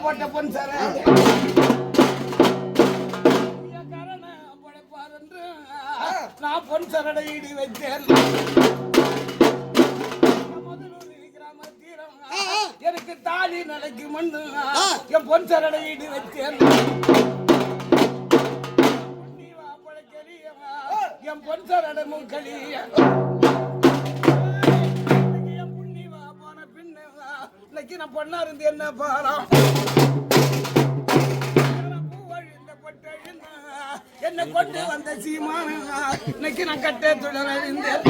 போட்ட பொன் சார நான் பொன் சரடை இடி வைத்தேன். எனக்கு தாலி நடக்கு மண்ணு என் பொன் சரடை இடி வைத்தேன். என் பொன் சரடை முக்களி என் புண்ணிவா போன பின்னுவா இன்னைக்கு நான் பொண்ணா இருந்து என்ன பாடம் என்ன கொண்டு வந்த சீமான இன்னைக்கு நான் கட்டே தொடர இருந்தேன்.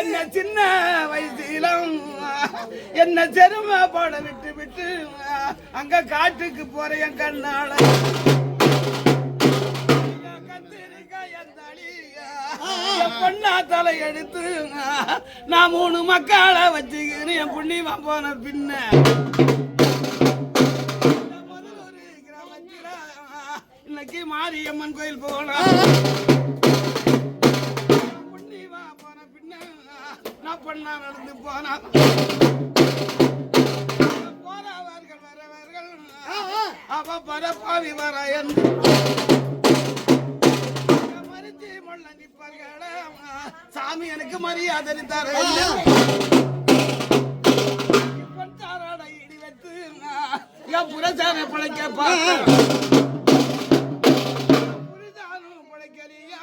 என்ன சின்ன வயசிலும் என்ன செருமை போட விட்டு விட்டு அங்க காட்டுக்கு போற என் கண்ணால பொண்ணா தலை எடுத்து நான் 3 மக்களை வச்சுக்கிறேன். என் புண்ணியமா போன பின்ன கிராமத்தில் இன்னைக்கு மாரியம்மன் கோயில் போகலாம். பண்ணா நடந்து போனா போறவர்கள் வரவர்கள் அவ பரப்பாவி வர மறிச்சி முள்ள நிப்பார்கள சாமி எனக்கு மரியாதை தர இடி வைத்து என் புரசார பிழைக்க புரிதானும் பிழைக்கலையா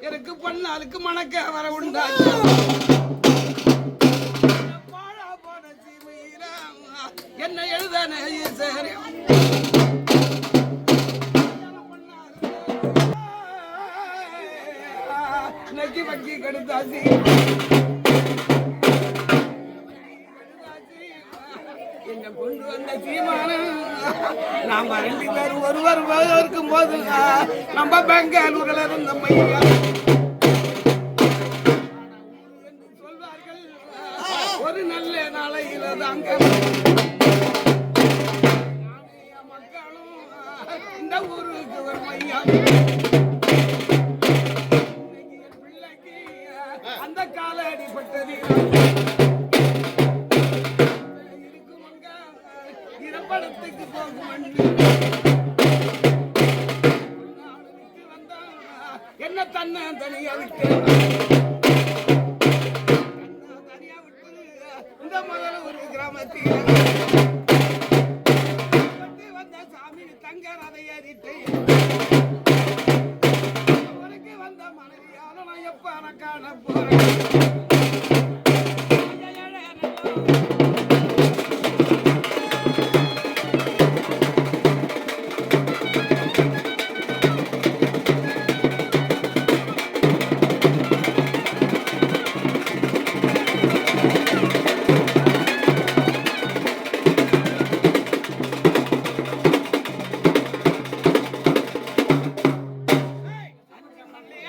எனக்கு பொன்னாளுக்கு மணக்க வர உண்டாச்சு. என்ன எழுதானே சரி நக்கி வக்கி கடுத்தாசி என்ன கொண்டு வந்த சீமான நாம் 2 பேரும் ஒருவர் இருக்கும் போது நம்ம பெங்களூர்ல இருந்த மையா சொல்வார்கள் ஒரு நல்ல நாளையில தாங்க இந்த ஊருக்கு ஒரு மையா பிள்ளைக்கு அந்த கால அடிப்பட்டது இருக்குமங்க இரப்படத்துக்கு போகும் என்ன தன்னை தனியா விட்டு இந்த முதல்ல ஒரு கிராமத்தில் தங்க ரதை ஏறிட்டு உனக்கு வந்த மனைவியால நான் எப்ப காண போறேன்.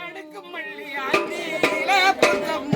அடுக்கு மல்லி ஆண்டியில புத்தம்